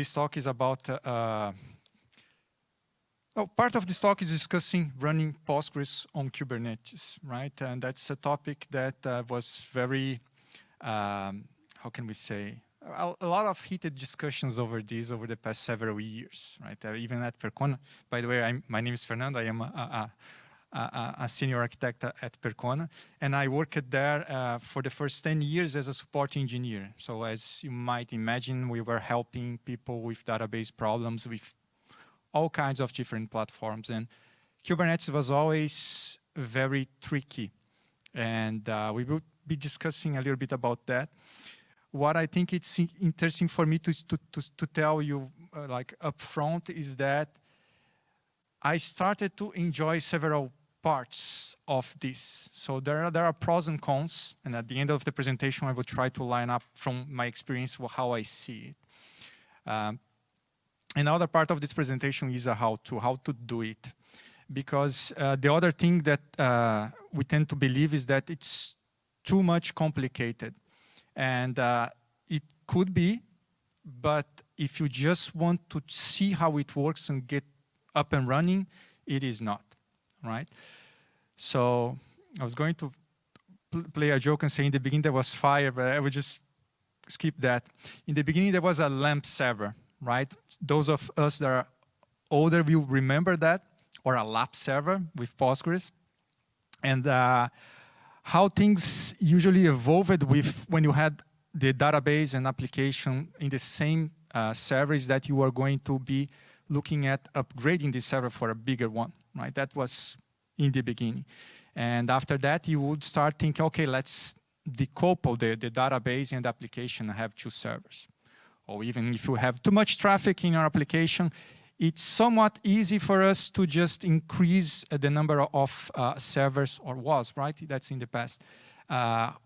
this talk is about, part of this talk is discussing running Postgres on Kubernetes, right? And that's a topic that was very, how can we say, a lot of heated discussions over this over the past several years, right? Even at Percona. By the way, my name is Fernando. I am a senior architect at Percona, and I worked there for the first 10 years as a support engineer. So as you might imagine, we were helping people with database problems with all kinds of different platforms, and Kubernetes was always very tricky, and we will be discussing a little bit about that. What I think it's interesting for me to tell you like up front is that I started to enjoy several parts of this. So there are pros and cons, and at the end of the presentation I will try to line up from my experience how I see it. Another part of this presentation is how to do it, because the other thing that we tend to believe is that it's too much complicated. And it could be, but if you just want to see how it works and get up and running, it is not, right? So I was going to play a joke and say in the beginning there was fire, but I would just skip that. In the beginning there was a LAMP server, right? Those of us that are older will remember that, or a LAP server with Postgres. And how things usually evolved with when you had the database and application in the same server is that you are going to be looking at upgrading the server for a bigger one, right? That was in the beginning. And after that, you would start thinking, okay, let's decouple the database and the application and have two servers. Or even if you have too much traffic in your application, it's somewhat easy for us to just increase the number of servers, or was, right? That's in the past.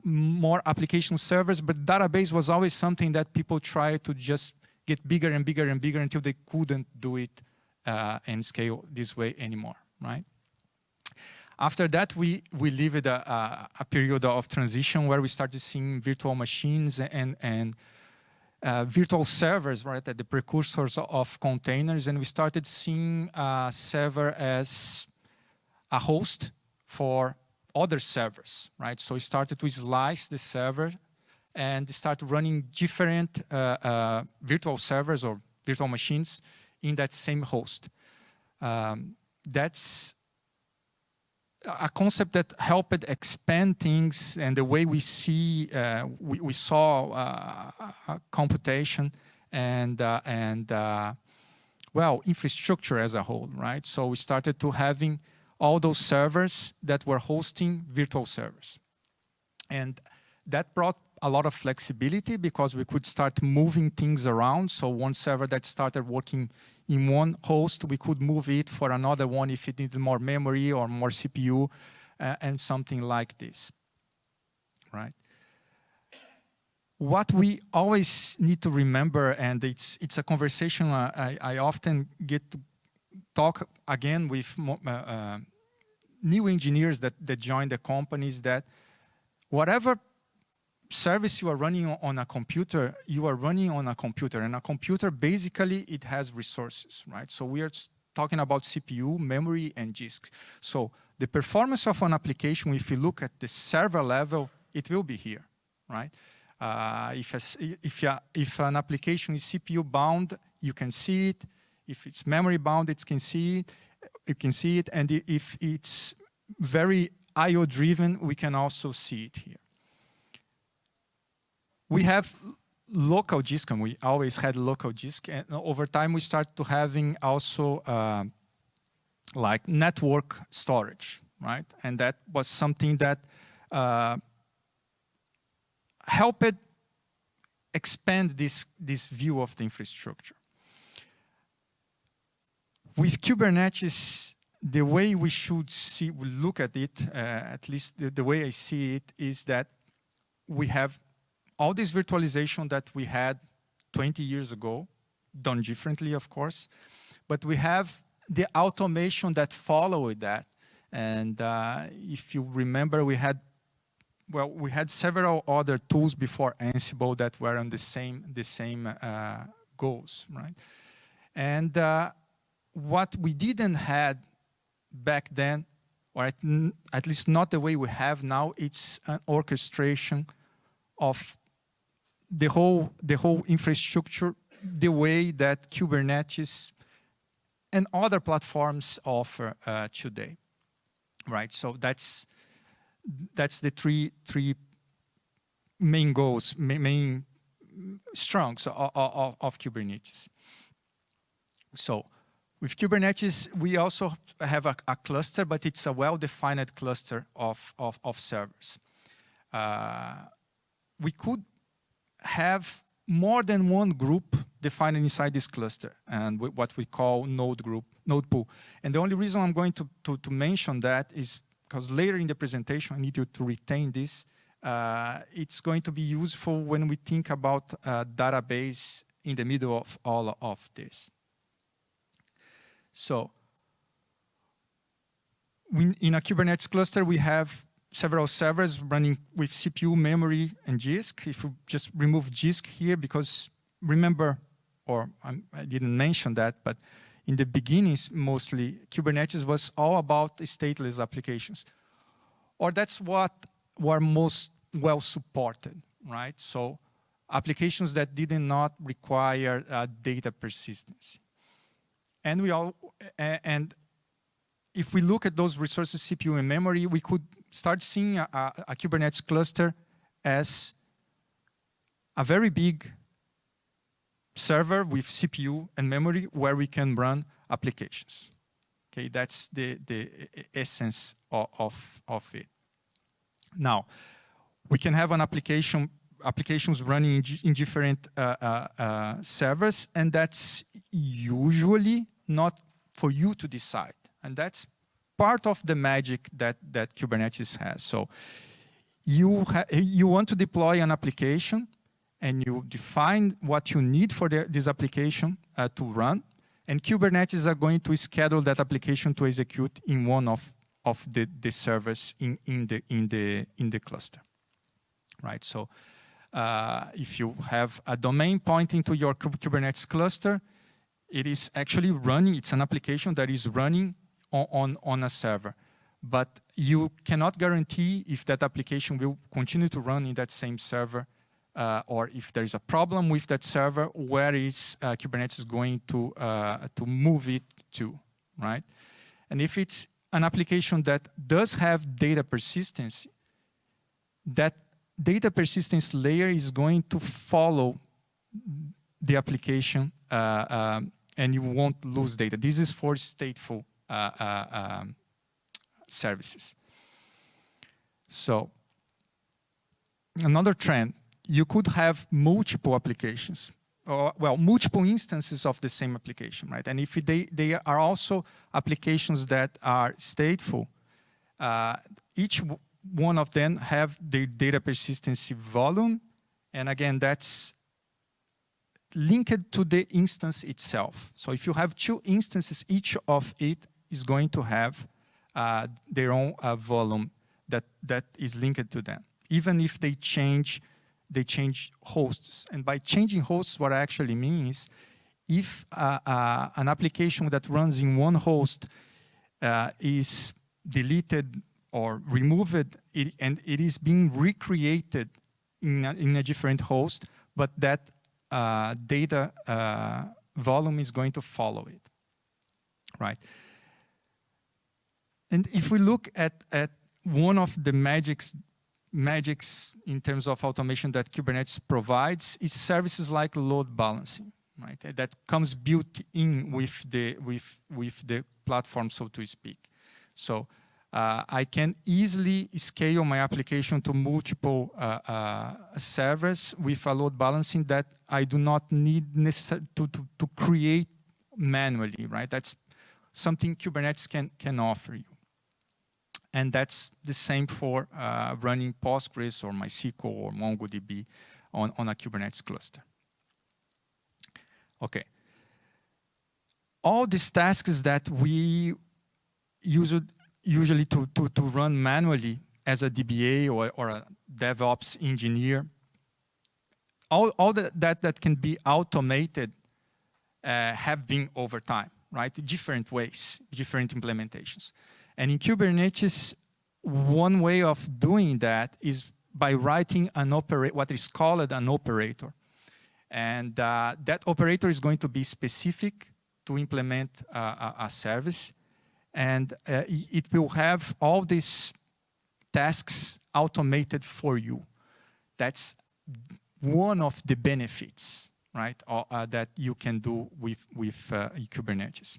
More application servers, but database was always something that people tried to just get bigger and bigger and bigger until they couldn't do it and scale this way anymore, right? After that, we lived a period of transition where we started seeing virtual machines and virtual servers, right, at the precursors of containers, and we started seeing server as a host for other servers, right? So we started to slice the server and start running different virtual servers or virtual machines in that same host. That's a concept that helped expand things and the way we see, we saw computation and well, infrastructure as a whole, right? So we started to having all those servers that were hosting virtual servers. And that brought a lot of flexibility because we could start moving things around. So one server that started working in one host, we could move it for another one if it needed more memory or more CPU and something like this, right? What we always need to remember, and it's a conversation I often get to talk again with new engineers that join the companies, that whatever service you are running on a computer, you are running on a computer, and a computer basically it has resources, right? So we are talking about CPU, memory, and disks. So the performance of an application, if you look at the server level, it will be here, right? If an application is CPU bound, you can see it. If it's memory bound, you can see it. And if it's very I/O driven, we can also see it here. We have local disk, and we always had local disk. And over time, we start to having also like network storage, right? And that was something that helped expand this view of the infrastructure. With Kubernetes, the way we should look at it, at least the way I see it, is that we have all this virtualization that we had 20 years ago, done differently, of course, but we have the automation that followed that. And if you remember, we had several other tools before Ansible that were on the same goals, right? And what we didn't have back then, or at least not the way we have now, it's an orchestration of the whole infrastructure, the way that Kubernetes and other platforms offer today, right? So that's the three main goals, main strengths of Kubernetes. So with Kubernetes, we also have a cluster, but it's a well-defined cluster of servers. We could have more than one group defined inside this cluster, and what we call node pool. And the only reason I'm going to mention that is because later in the presentation, I need you to retain this. It's going to be useful when we think about database in the middle of all of this. So in a Kubernetes cluster, we have several servers running with CPU, memory, and disk. If you just remove disk here, because remember, or I didn't mention that, but in the beginnings, mostly, Kubernetes was all about stateless applications. Or that's what were most well supported, right? So applications that did not require data persistence. And if we look at those resources, CPU and memory, we could start seeing a Kubernetes cluster as a very big server with CPU and memory where we can run applications. Okay, that's the essence of it. Now, we can have an applications running in different servers, and that's usually not for you to decide. And that's part of the magic that Kubernetes has. So you want to deploy an application, and you define what you need for this application to run, and Kubernetes are going to schedule that application to execute in one of the servers in the cluster, right? So if you have a domain pointing to your Kubernetes cluster, it is actually running. It's an application that is running on a server, but you cannot guarantee if that application will continue to run in that same server, or if there is a problem with that server, where is Kubernetes going to move it to, right? And if it's an application that does have data persistence, that data persistence layer is going to follow the application, and you won't lose data. This is for stateful services. So another trend, you could have multiple applications, or well, multiple instances of the same application, right? And if they are also applications that are stateful, each one of them have their data persistency volume, and again, that's linked to the instance itself. So if you have two instances, each of it is going to have their own volume that is linked to them, even if they change hosts. And by changing hosts, what I actually mean is, if an application that runs in one host is deleted or removed, and it is being recreated in a different host, but that data volume is going to follow it, right? And if we look at one of the magics in terms of automation that Kubernetes provides, is services like load balancing, right? That comes built in with the platform, so to speak. So I can easily scale my application to multiple servers with a load balancing that I do not need necessarily to create manually, right? That's something Kubernetes can offer you. And that's the same for running Postgres or MySQL or MongoDB on a Kubernetes cluster. Okay. All these tasks that we usually to run manually as a DBA or a DevOps engineer, all that can be automated have been over time, right? Different ways, different implementations. And in Kubernetes, one way of doing that is by writing what is called an operator. And that operator is going to be specific to implement a service. And it will have all these tasks automated for you. That's one of the benefits, right, that you can do with Kubernetes.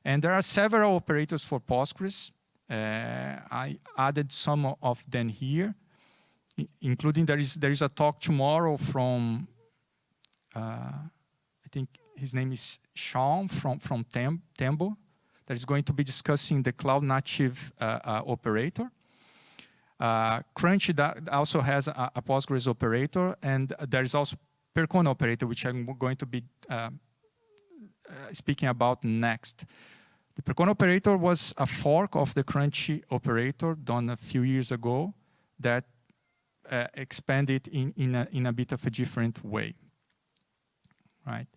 And there are several operators for Postgres. I added some of them here, including there is a talk tomorrow from, I think his name is Sean from Tembo, that is going to be discussing the cloud native operator. Crunchy also has a Postgres operator, and there is also Patroni operator, which I'm going to be speaking about next. The Patroni operator was a fork of the Crunchy operator done a few years ago that expanded in a bit of a different way, right?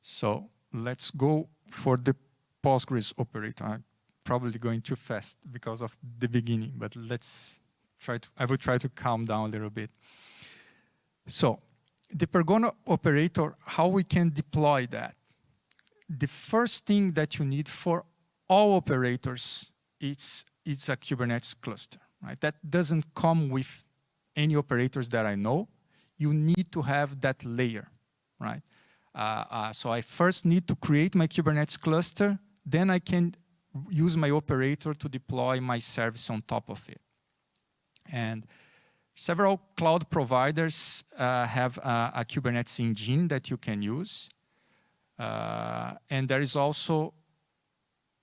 So let's go for the Postgres operator. I'm probably going too fast because of the beginning, but I will try to calm down a little bit. So the Patroni operator, how we can deploy that? The first thing that you need for all operators, it's a Kubernetes cluster, right? That doesn't come with any operators that I know. You need to have that layer, right? So I first need to create my Kubernetes cluster, then I can use my operator to deploy my service on top of it. And several cloud providers have a Kubernetes engine that you can use. And there is also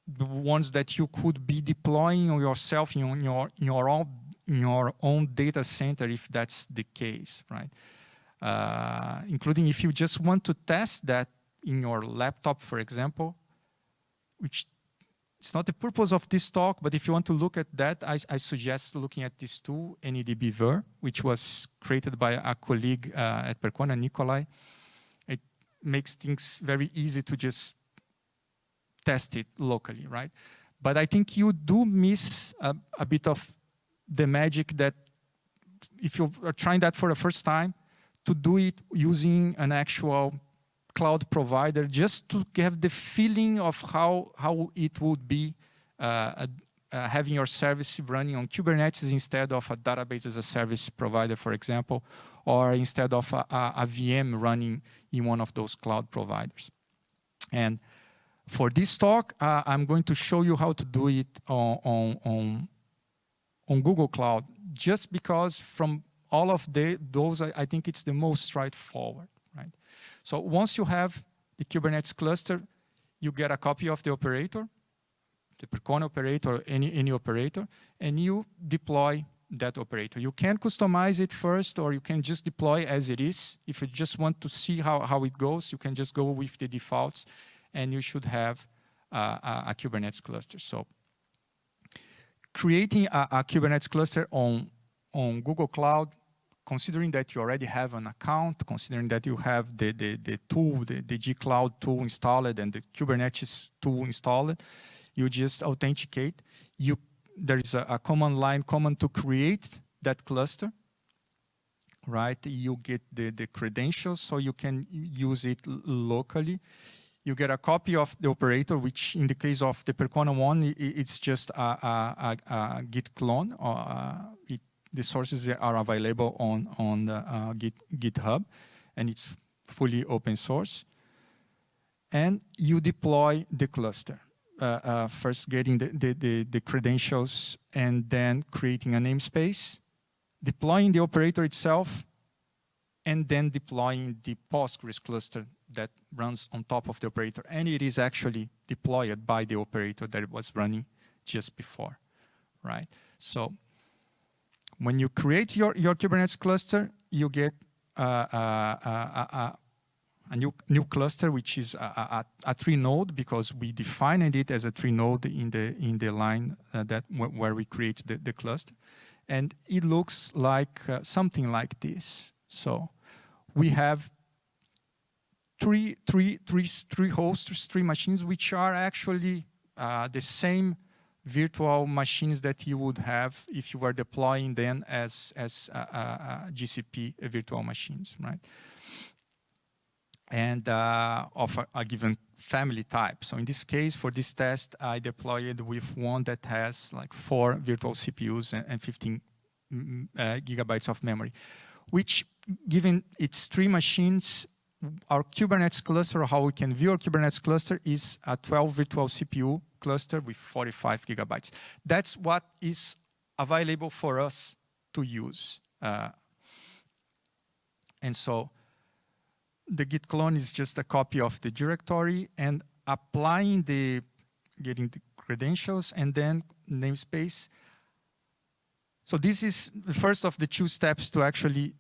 the ones that you could be deploying yourself in your own data center if that's the case, right? Including if you just want to test that in your laptop, for example, which it's not the purpose of this talk, but if you want to look at that, I suggest looking at this tool, NEDBver, which was created by a colleague at Patroni, Nikolai. It makes things very easy to just test it locally, right? But I think you do miss a bit of the magic that if you are trying that for the first time, to do it using an actual cloud provider, just to have the feeling of how it would be having your service running on Kubernetes instead of a database as a service provider, for example, or instead of a VM running in one of those cloud providers. And for this talk, I'm going to show you how to do it on Google Cloud, just because from all of those, I think it's the most straightforward, right? So once you have the Kubernetes cluster, you get a copy of the operator, the Patroni operator, any operator, and you deploy that operator. You can customize it first, or you can just deploy as it is. If you just want to see how it goes, you can just go with the defaults, and you should have a Kubernetes cluster. So creating a Kubernetes cluster on Google Cloud, considering that you already have an account, considering that you have the tool, the gcloud tool installed and the Kubernetes tool installed, you just authenticate. There is a command line command to create that cluster, right? You get the credentials so you can use it locally. You get a copy of the operator, which in the case of the Patroni one, it's just a Git clone. The sources are available on the GitHub, and it's fully open source. And you deploy the cluster, first getting the credentials and then creating a namespace, deploying the operator itself, and then deploying the Postgres cluster that runs on top of the operator. And it is actually deployed by the operator that it was running just before, right? So when you create your Kubernetes cluster, you get a new cluster, which is a 3-node, because we defined it as a 3-node in the line where we create the cluster. And it looks like something like this. So we have three hosts, three machines, which are actually the same virtual machines that you would have if you were deploying them as GCP virtual machines, right? And of a given family type. So in this case, for this test, I deployed with one that has like 4 virtual CPUs and 15 gigabytes of memory, which, given its 3 machines, our Kubernetes cluster, how we can view our Kubernetes cluster, is a 12 virtual CPU cluster with 45 gigabytes. That's what is available for us to use. And so the git clone is just a copy of the directory and applying getting the credentials and then namespace. So this is the first of the 2 steps to actually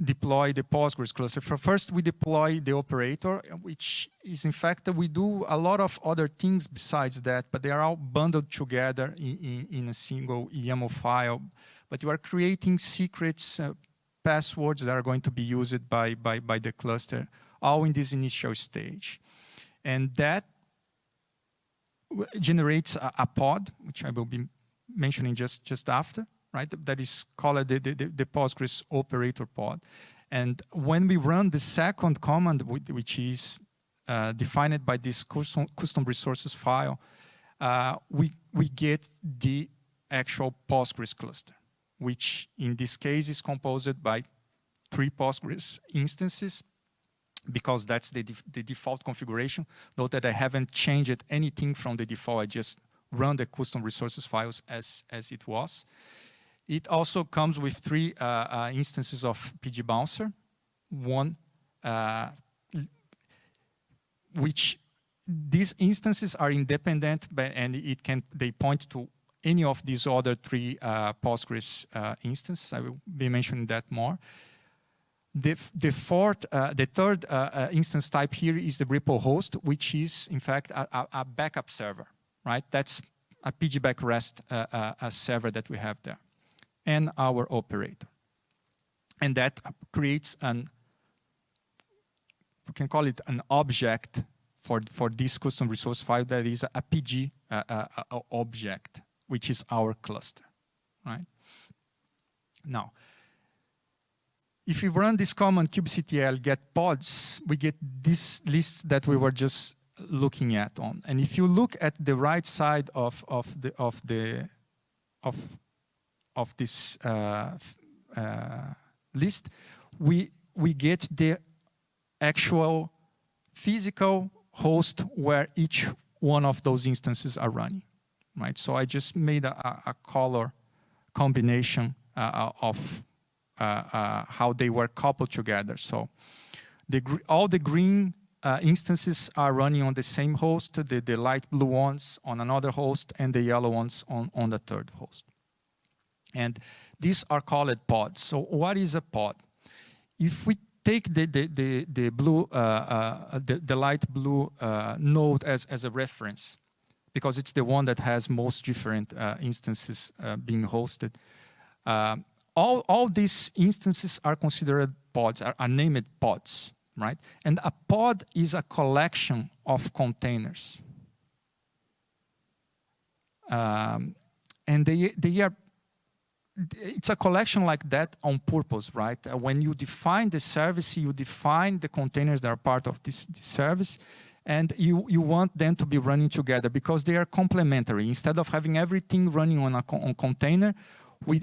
deploy the Postgres cluster. First, we deploy the operator, which is, in fact, we do a lot of other things besides that, but they are all bundled together in a single YAML file. But you are creating secrets, passwords that are going to be used by the cluster, all in this initial stage. And that generates a pod, which I will be mentioning just after. Right, that is called the Postgres operator pod. And when we run the second command, which is defined by this custom resources file, we get the actual Postgres cluster, which in this case is composed by 3 Postgres instances, because that's the default configuration. Note that I haven't changed anything from the default. I just run the custom resources files as it was. It also comes with 3 instances of pgBouncer, one which these instances are independent, and they point to any of these other 3 Postgres instances. I will be mentioning that more. The third instance type here is the repo host, which is in fact a backup server, right? That's a pgBackRest a server that we have there, and our operator. And that creates we can call it an object for this custom resource file that is a PG object, which is our cluster, right? Now, if we run this command kubectl get pods, we get this list that we were just looking at on. And if you look at the right side of this list, we get the actual physical host where each one of those instances are running, right? So I just made a color combination of how they were coupled together. So all the green instances are running on the same host, the light blue ones on another host, and the yellow ones on the third host. And these are called pods. So what is a pod? If we take the light blue node as a reference, because it's the one that has most different instances being hosted, all these instances are considered pods, are named pods, right? And a pod is a collection of containers. And it's a collection like that on purpose, right? When you define the service, you define the containers that are part of this service, and you want them to be running together because they are complementary. Instead of having everything running on a container, we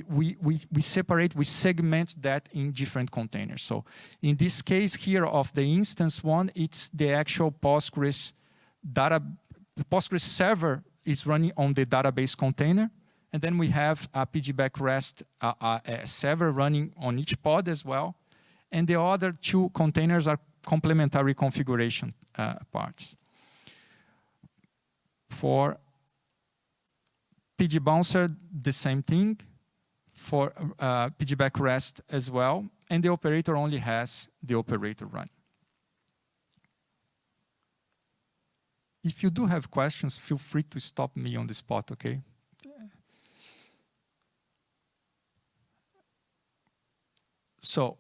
separate, we segment that in different containers. So in this case here of the instance one, it's the actual Postgres data. The Postgres server is running on the database container. And then we have a pgBackRest a server running on each pod as well. And the other 2 containers are complementary configuration parts. For pgBouncer, the same thing. For pgBackRest as well. And the operator only has the operator running. If you do have questions, feel free to stop me on the spot, okay? So,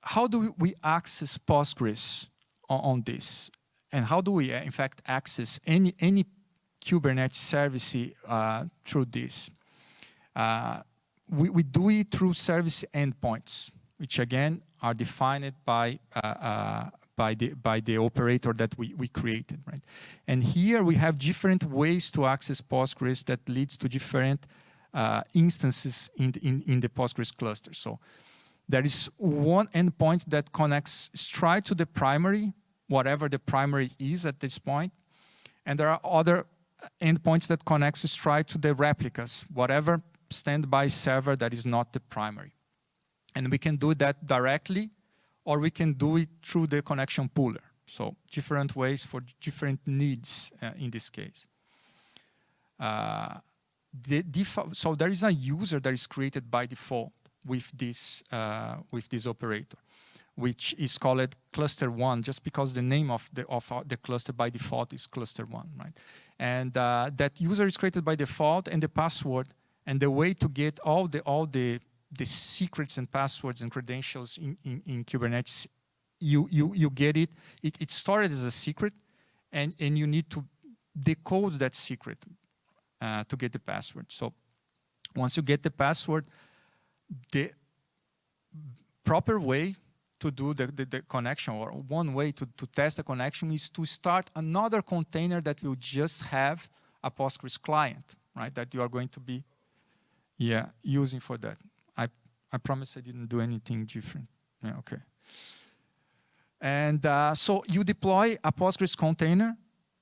how do we access Postgres on this. And how do we, in fact, access any Kubernetes service through this? We do it through service endpoints, which again are defined by the operator that we created, right? And here we have different ways to access Postgres that leads to different instances in the Postgres cluster. So there is one endpoint that connects straight to the primary, whatever the primary is at this point. And there are other endpoints that connect straight to the replicas, whatever standby server that is not the primary. And we can do that directly, or we can do it through the connection pooler. So different ways for different needs in this case. So there is a user that is created by default with this operator, which is called cluster 1, just because the name of the cluster by default is cluster 1, right? And that user is created by default, and the password, and the way to get all the secrets and passwords and credentials in Kubernetes, you get it. It's stored as a secret, and you need to decode that secret to get the password. So once you get the password, the proper way to do the connection, or one way to test the connection, is to start another container that will just have a Postgres client, right? That you are going to be using for that. I promise I didn't do anything different. Yeah, okay. And so you deploy a Postgres container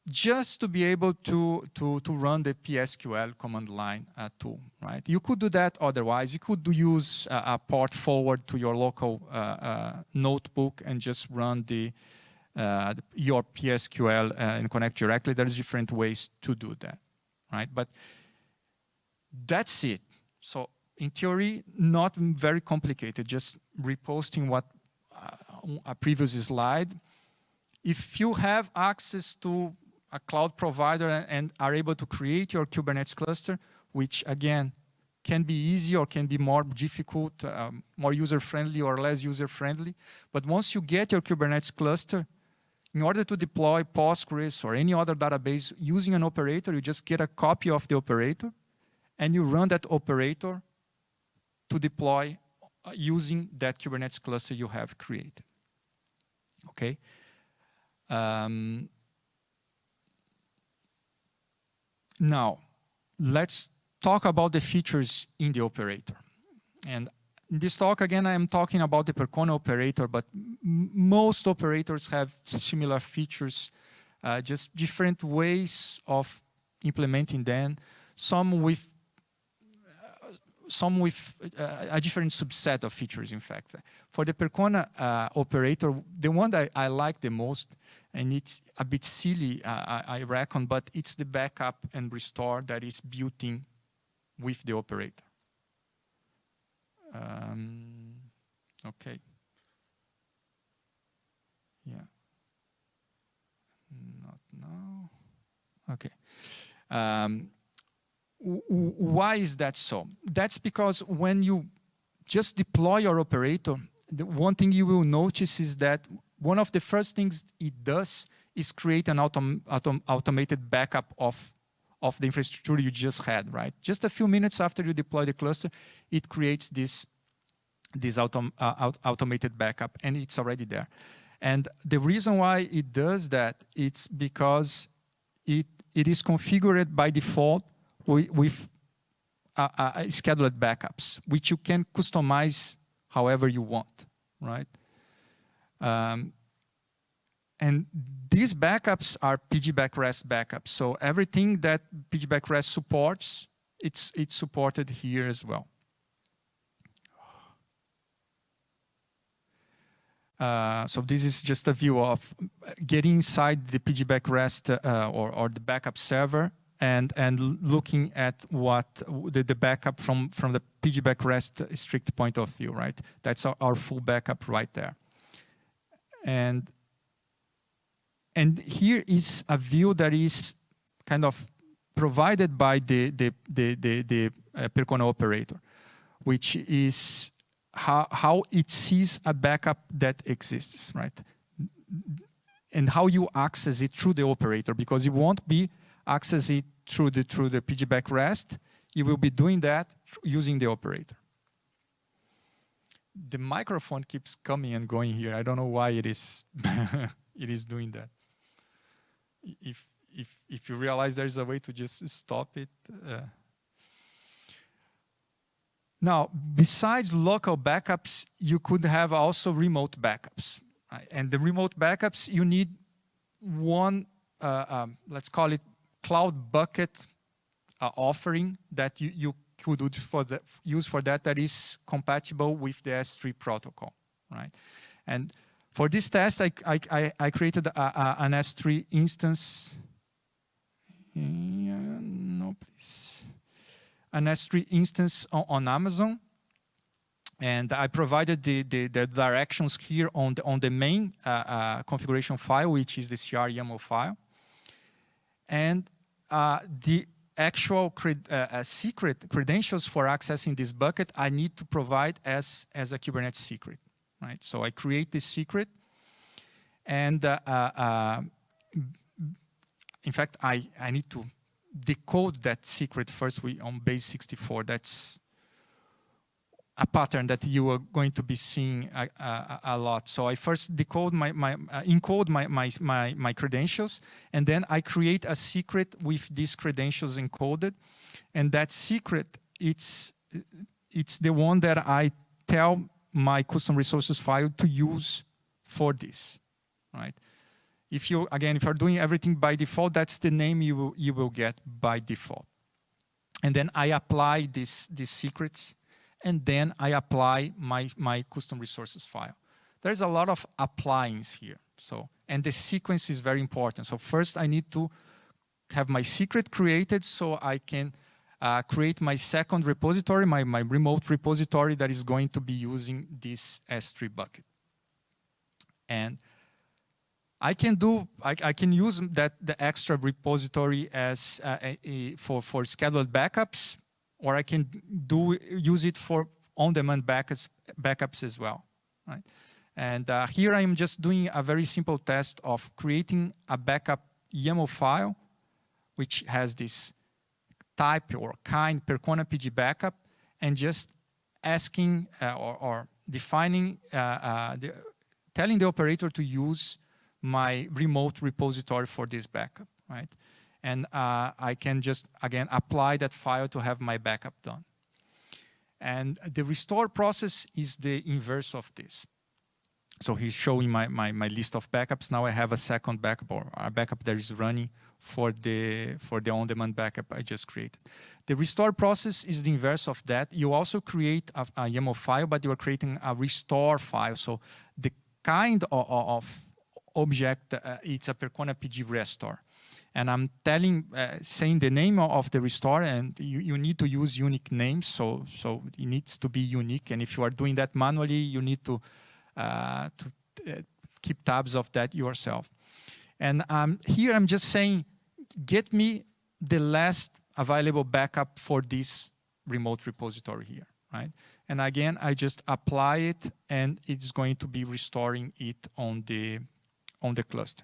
just to be able to run the PSQL command line tool, right? You could do that otherwise. You could use a port forward to your local notebook and just run your PSQL and connect directly. There's different ways to do that, right? But that's it. So in theory, not very complicated, just reposting what a previous slide. If you have access to a cloud provider and are able to create your Kubernetes cluster, which again can be easy or can be more difficult, more user-friendly or less user-friendly. But once you get your Kubernetes cluster, in order to deploy Postgres or any other database using an operator, you just get a copy of the operator and you run that operator to deploy using that Kubernetes cluster you have created. Okay. Now, let's talk about the features in the operator. And in this talk, again, I am talking about the Patroni operator, but most operators have similar features, just different ways of implementing them, some with a different subset of features, in fact. For the Patroni operator, the one that I like the most, and it's a bit silly, I reckon, but it's the backup and restore that is built in with the operator. Okay. Yeah. Not now. Okay. Why is that so? That's because when you just deploy your operator, the one thing you will notice is that one of the first things it does is create an automated backup of the infrastructure you just had, right? Just a few minutes after you deploy the cluster, it creates this automated backup, and it's already there. And the reason why it does that, it's because it is configured by default with scheduled backups, which you can customize however you want, right? And these backups are pgBackRest backups. So everything that pgBackRest supports, it's supported here as well. So this is just a view of getting inside the pgBackRest or the backup server and looking at what the backup from the pgBackRest strict point of view, right? That's our full backup right there. And here is a view that is kind of provided by the Patroni operator, which is how it sees a backup that exists, right? and how you access it through the operator, because you won't be access it through the pgBackRest. You will be doing that using the operator. The microphone keeps coming and going here. I don't know why it is it is doing that. If you realize there is a way to just stop it. Now, besides local backups, you could have also remote backups. Right? And the remote backups, you need one, let's call it cloud bucket offering that you could use for that is compatible with the S3 protocol, right? And for this test, I created an S3 instance. No, please. An S3 instance on Amazon, and I provided the directions here on the main configuration file, which is the CR YAML file, and the actual secret credentials for accessing this bucket I need to provide as a Kubernetes secret, right? So I create this secret, and in fact I need to decode that secret first on base 64. That's a pattern that you are going to be seeing a lot. So I first decode encode my credentials, and then I create a secret with these credentials encoded. And that secret, it's the one that I tell my custom resources file to use for this, right? If you're doing everything by default, that's the name you will get by default. And then I apply these secrets, and then I apply my custom resources file. There's a lot of applyings here. So, and the sequence is very important. So first I need to have my secret created so I can create my second repository, my remote repository that is going to be using this S3 bucket. And I can use the extra repository as for scheduled backups, or I can use it for on-demand backups as well, right? And here I am just doing a very simple test of creating a backup YAML file, which has this type or kind Percona pgBackup, and just asking or defining, telling the operator to use my remote repository for this backup, right? And I can just, again, apply that file to have my backup done. And the restore process is the inverse of this. So he's showing my list of backups. Now I have a second backup, or a backup that is running for the on-demand backup I just created. The restore process is the inverse of that. You also create a YAML file, but you are creating a restore file. So the kind of object, it's a Percona pgRestore. And I'm saying the name of the restore, and you need to use unique names, so it needs to be unique. And if you are doing that manually, you need to keep tabs of that yourself. And here I'm just saying, get me the last available backup for this remote repository here, right? And again, I just apply it, and it's going to be restoring it on the cluster.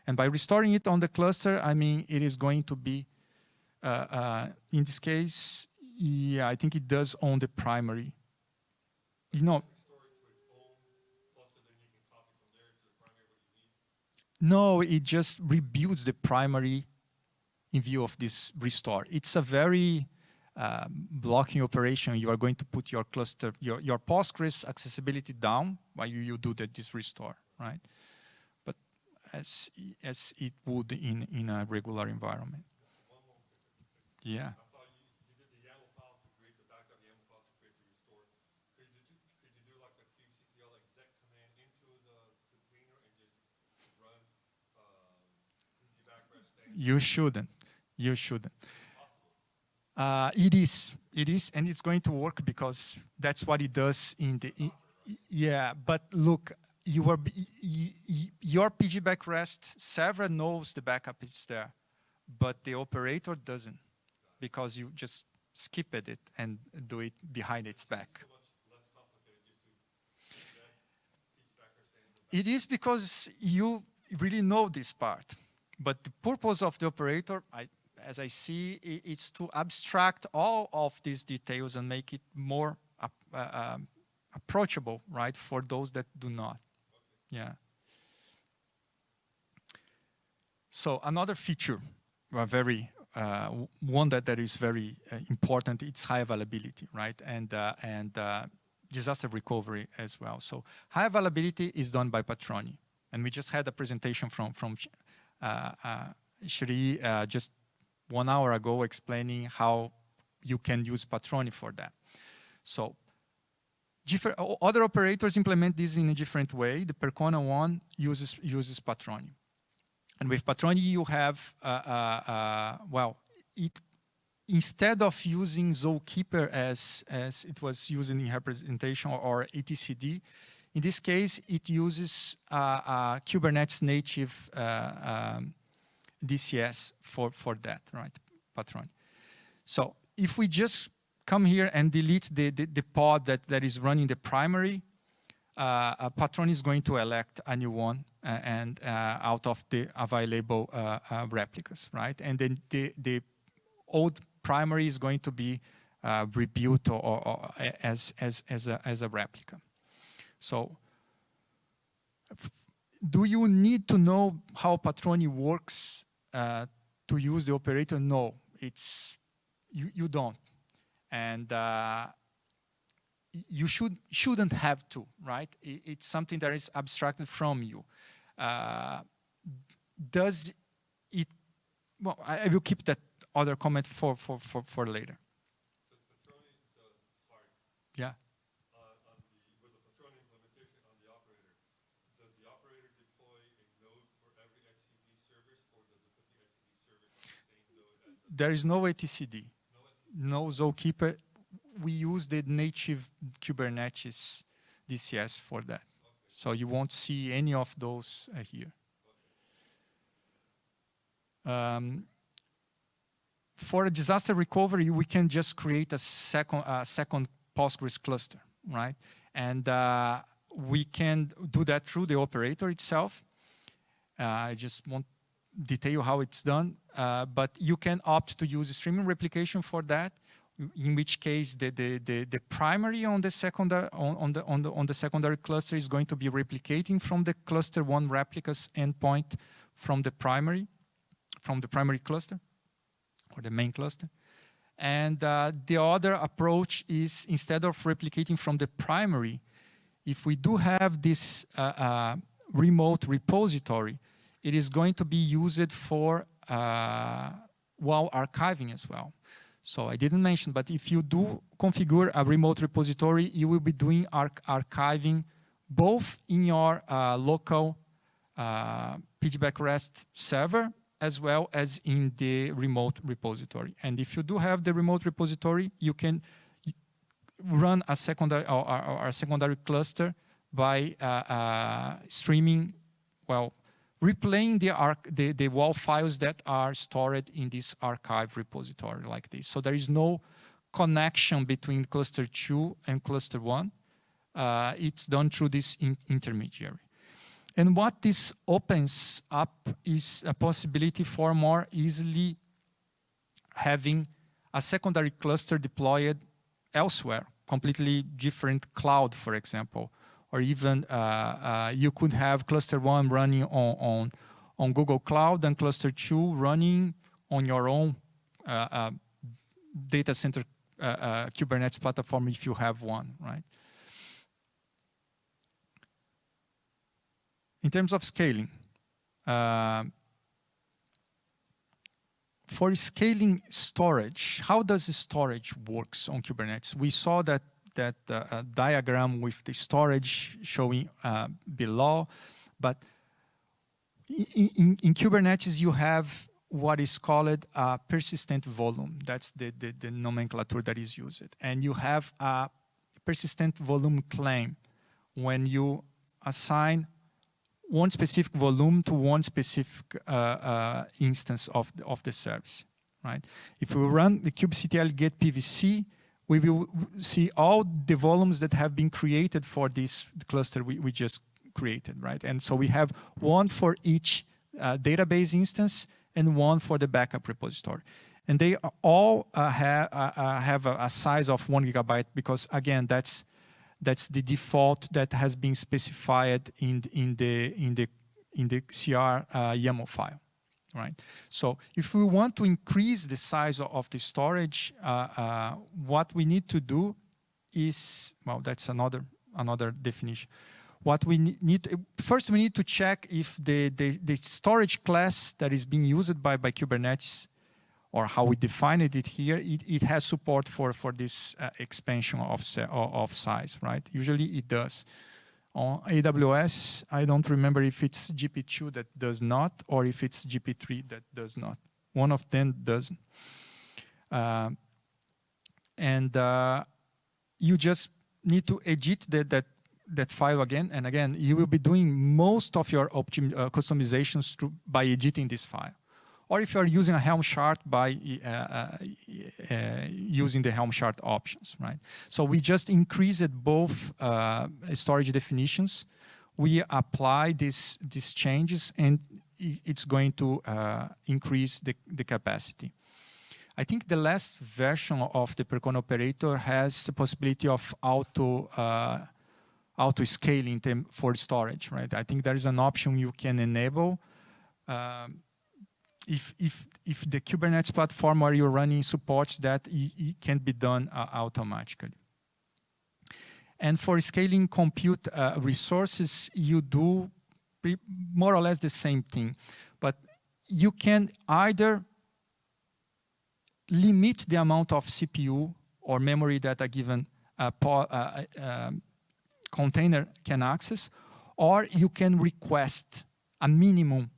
And by restoring it on the cluster, I mean, it is going to be, in this case, yeah, I think it does on the primary. You know, no, it just rebuilds the primary in view of this restore. It's a very blocking operation. You are going to put your cluster, your Postgres accessibility down while you do this restore, right? But as it would in a regular environment. Yeah. I thought you did the YAML file to create the backup, YAML file to create the restore. Could you do like a kubectl exec command into the cleaner and just run pgBackRest stand? You shouldn't. You shouldn't. It is, and it's going to work because that's what it does in the. Yeah, but look, your pgBackRest server knows the backup is there, but the operator doesn't, because you just skip it and do it behind its back. So much less complicated just to exec pgBackRest stand. It is because you really know this part. But the purpose of the operator, as I see, it's to abstract all of these details and make it more approachable, right, for those that do not. Yeah. So another feature, one that is very important, it's high availability, right, and disaster recovery as well. So high availability is done by Patroni, and we just had a presentation from Shri just 1 hour ago explaining how you can use Patroni for that. So other operators implement this in a different way. The Percona one uses Patroni. And with Patroni, you have, instead of using Zookeeper as it was used in representation or etcd, in this case, it uses Kubernetes native DCS for that, right, Patroni. So if we just come here and delete the pod that is running the primary, Patroni is going to elect a new one and out of the available replicas, right? And then the old primary is going to be rebuilt or as a replica. So, do you need to know how Patroni works to use the operator? No, you don't, and you shouldn't have to, right? It's something that is abstracted from you. Does it? Well, I will keep that other comment for later. Yeah. With the Patroni implementation on the operator, does the operator deploy a node for every etcd service, or does it put the etcd service on the same node as the... There is no etcd, no Zookeeper. We use the native Kubernetes DCS for that. Okay. So you won't see any of those here. Okay. For a disaster recovery, we can just create a second Postgres cluster, right? And we can do that through the operator itself. I just won't detail how it's done, but you can opt to use streaming replication for that. In which case, the primary on the secondary on the secondary cluster is going to be replicating from the cluster one replicas endpoint from the primary cluster or the main cluster. And the other approach is, instead of replicating from the primary, if we do have this remote repository, it is going to be used for while archiving as well. So I didn't mention, but if you do configure a remote repository, you will be doing archiving both in your local pgBackRest server as well as in the remote repository. And if you do have the remote repository, you can run a secondary or a secondary cluster by streaming, replaying the WAL files that are stored in this archive repository like this. So there is no connection between cluster 2 and cluster 1. It's done through this intermediary. And what this opens up is a possibility for more easily having a secondary cluster deployed elsewhere, completely different cloud, for example. Or even you could have cluster 1 running on Google Cloud and cluster 2 running on your own data center Kubernetes platform if you have one, right? In terms of scaling, for scaling storage, how does storage works on Kubernetes? We saw that diagram with the storage showing below, but in Kubernetes you have what is called a persistent volume. That's the nomenclature that is used. And you have a persistent volume claim when you assign one specific volume to one specific instance of the service, right? If we run the kubectl get PVC, we will see all the volumes that have been created for this cluster we just created, right? And so we have one for each database instance and one for the backup repository. And they all have a size of 1 gigabyte because, again, that's the default that has been specified in the CR YAML file, right? So if we want to increase the size of the storage, what we need to do is, well, that's another definition. What we need, first we need to check if the storage class that is being used by Kubernetes, or how we define it here, it has support for this expansion of size, right? Usually it does. On AWS, I don't remember if it's GP2 that does not, or if it's GP3 that does not. One of them doesn't. You just need to edit that file again, and again, you will be doing most of your customizations by editing this file. Or if you're using a Helm chart, by using the Helm chart options, right? So we just increased both storage definitions. We apply these changes, and it's going to increase the capacity. I think the last version of the Percona operator has the possibility of auto scaling for storage, right? I think there is an option you can enable. If the Kubernetes platform where you're running supports that, it can be done automatically. And for scaling compute resources, you do more or less the same thing. But you can either limit the amount of CPU or memory that a given container can access, or you can request a minimum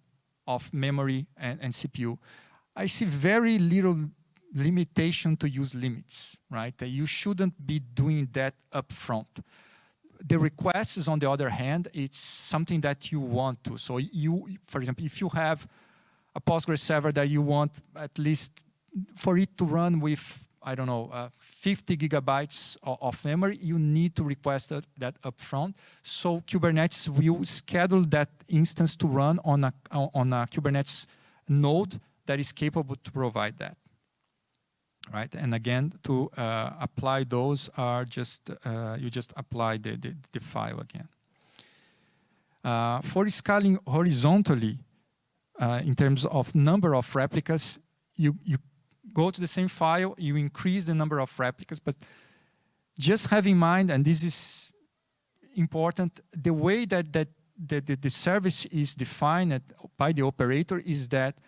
of memory and CPU. I see very little limitation to use limits, right? You shouldn't be doing that up front. The request is, on the other hand, it's something that you want to. So you, for example, if you have a Postgres server that you want at least for it to run with, I don't know, 50 gigabytes of memory, you need to request that up front. So Kubernetes will schedule that instance to run on a Kubernetes node that is capable to provide that, right? And again, to apply those are just, you just apply the file again. For scaling horizontally, in terms of number of replicas, you go to the same file, you increase the number of replicas, but just have in mind, and this is important, the way that the service is defined by the operator is that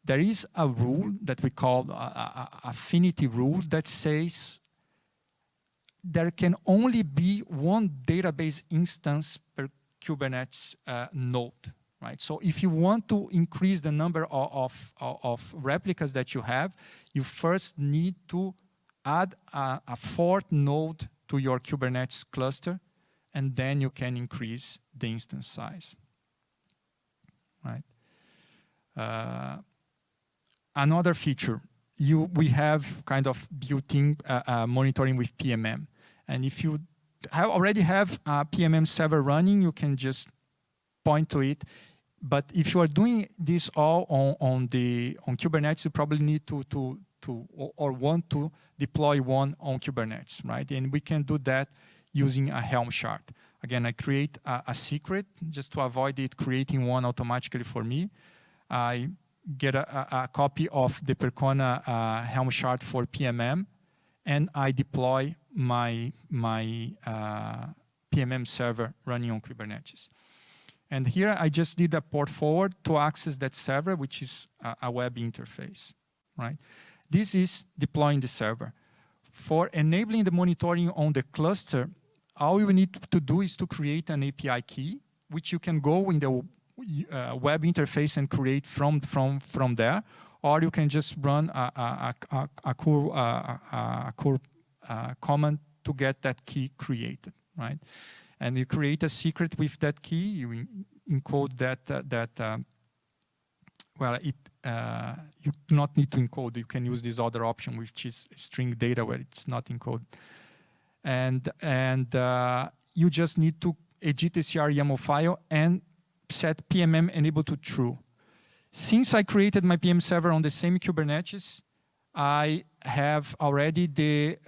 there is a rule that we call affinity rule that says there can only be one database instance per Kubernetes node. Right? So if you want to increase the number of replicas that you have, you first need to add a fourth node to your Kubernetes cluster, and then you can increase the instance size. Right? Another feature, we have kind of built-in monitoring with PMM. And if you already have a PMM server running, you can just point to it. But if you are doing this all on Kubernetes, you probably need to want to deploy one on Kubernetes, right? And we can do that using a Helm chart. Again, I create a secret just to avoid it creating one automatically for me. I get a copy of the Percona Helm chart for PMM, and I deploy my PMM server running on Kubernetes. And here I just did a port forward to access that server, which is a web interface, right? This is deploying the server. For enabling the monitoring on the cluster, all you need to do is to create an API key, which you can go in the web interface and create from there, or you can just run a curl command to get that key created, right? And you create a secret with that key. You encode you do not need to encode. You can use this other option, which is string data, where it's not encoded. And you just need to edit the CR YAML file and set PMM enable to true. Since I created my PM server on the same Kubernetes, I have already the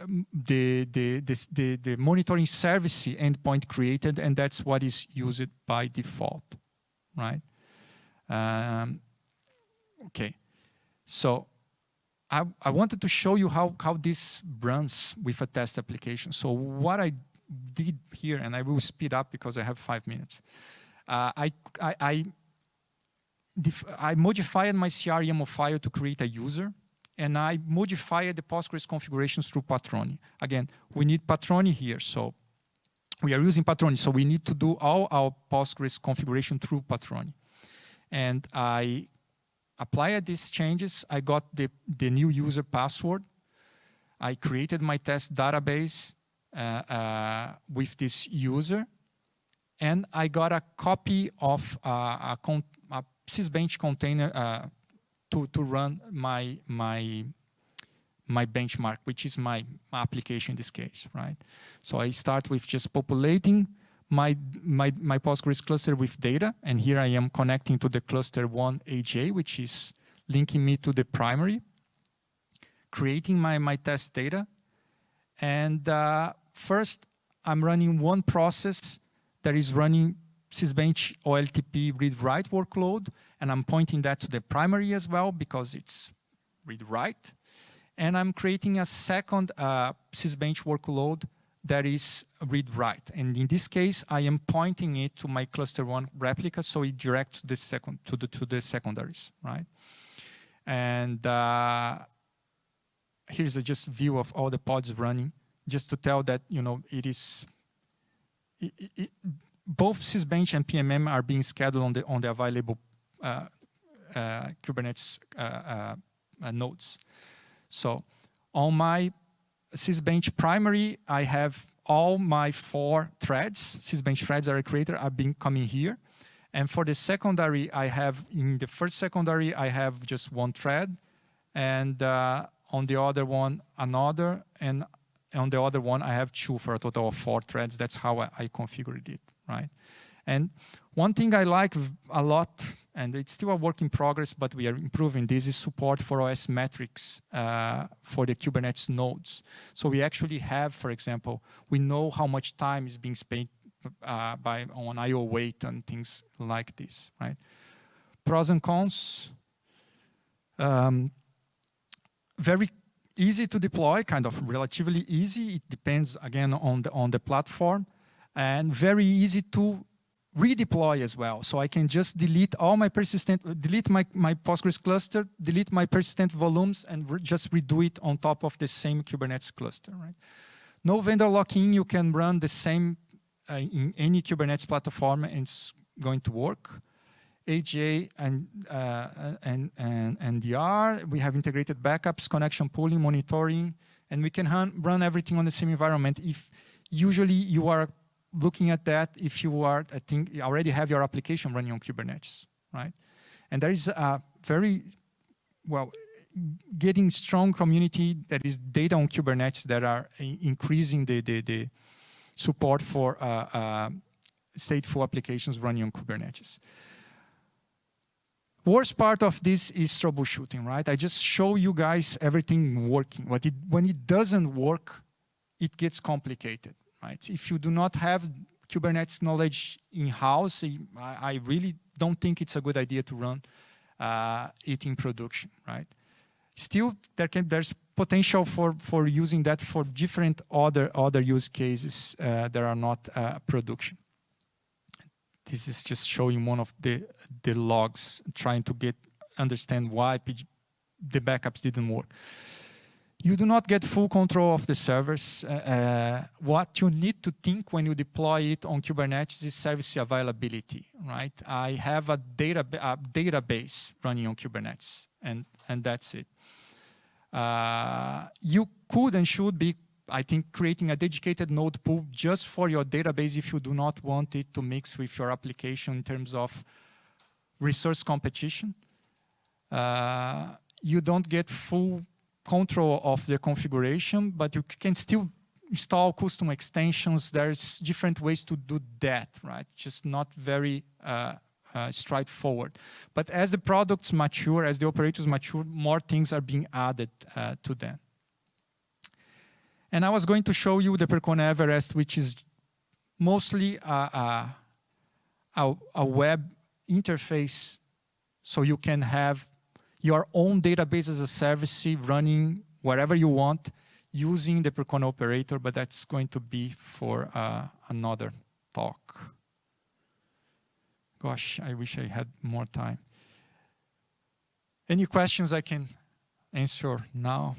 monitoring service endpoint created, and that's what is used by default, right? Okay, so I wanted to show you how this runs with a test application. So what I did here, and I will speed up because I have 5 minutes. I modified my CR YAML file to create a user, and I modified the Postgres configurations through Patroni. Again, we need Patroni here, so we are using Patroni, so we need to do all our Postgres configuration through Patroni. And I applied these changes. I got the new user password. I created my test database with this user, and I got a copy of a Sysbench container to run my benchmark, which is my application in this case, right? So I start with just populating my Postgres cluster with data, and here I am connecting to the cluster 1 AJ, which is linking me to the primary, creating my test data, and first I'm running one process that is running Sysbench OLTP read-write workload, and I'm pointing that to the primary as well because it's read-write. And I'm creating a second Sysbench workload that is read-write. And in this case, I am pointing it to my cluster 1 replica, so it directs the to the secondaries, right? And here's a just view of all the pods running, just to tell that it is. Both Sysbench and PMM are being scheduled on the available Kubernetes nodes. So on my Sysbench primary, I have all my 4 threads. Sysbench threads are created are coming here. And for the secondary, I have in the first secondary, I have just 1 thread, and on the other one another, and on the other one I have 2 for a total of 4 threads. That's how I configured it, right? And one thing I like a lot, and it's still a work in progress, but we are improving this, is support for OS metrics for the Kubernetes nodes. So we actually have, for example, we know how much time is being spent on IO wait and things like this, right? Pros and cons. Very easy to deploy, kind of relatively easy. It depends again on the platform, and very easy to redeploy as well. So I can just delete all my delete my Postgres cluster, delete my persistent volumes, and just redo it on top of the same Kubernetes cluster, right? No vendor lock-in. You can run the same in any Kubernetes platform, and it's going to work. AJ and DR. We have integrated backups, connection pooling, monitoring, and we can run everything on the same environment. If usually you are looking at that, if you are, I think, you already have your application running on Kubernetes, right? And there is a very, getting strong community that is data on Kubernetes that are increasing the support for stateful applications running on Kubernetes. Worst part of this is troubleshooting, right? I just show you guys everything working. When it doesn't work, it gets complicated, right? If you do not have Kubernetes knowledge in-house, I really don't think it's a good idea to run it in production, right? Still, there's potential for using that for different other use cases that are not production. This is just showing one of the logs, trying to understand why the backups didn't work. You do not get full control of the servers. What you need to think when you deploy it on Kubernetes is service availability, right? I have a database running on Kubernetes, and that's it. You could and should be, I think, creating a dedicated node pool just for your database if you do not want it to mix with your application in terms of resource competition. You don't get full control of the configuration, but you can still install custom extensions. There's different ways to do that, right? Just not very straightforward. But as the products mature, as the operators mature, more things are being added to them. And I was going to show you the pgBackRest, which is mostly a web interface, so you can have your own database as a service running wherever you want using the pgBackRest operator, but that's going to be for another talk. Gosh, I wish I had more time. Any questions I can answer now?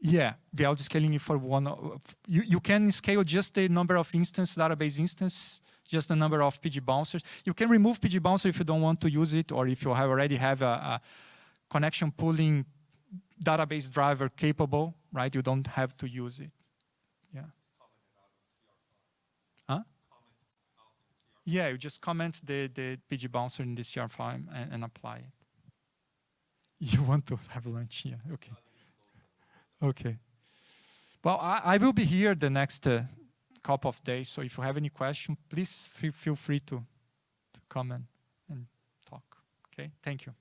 Yeah, the auto-scaling for one. You can scale just the number of database instance, just the number of pgBouncers. You can remove pgBouncer if you don't want to use it, or if you already have a connection pooling database driver capable, right? You don't have to use it. Yeah. Huh? Yeah, you just comment the pgBouncer in the CR file and apply it. You want to have lunch? Yeah, okay. Okay. Well, I will be here the next couple of days, so if you have any question, please feel free to come and talk. Okay, thank you.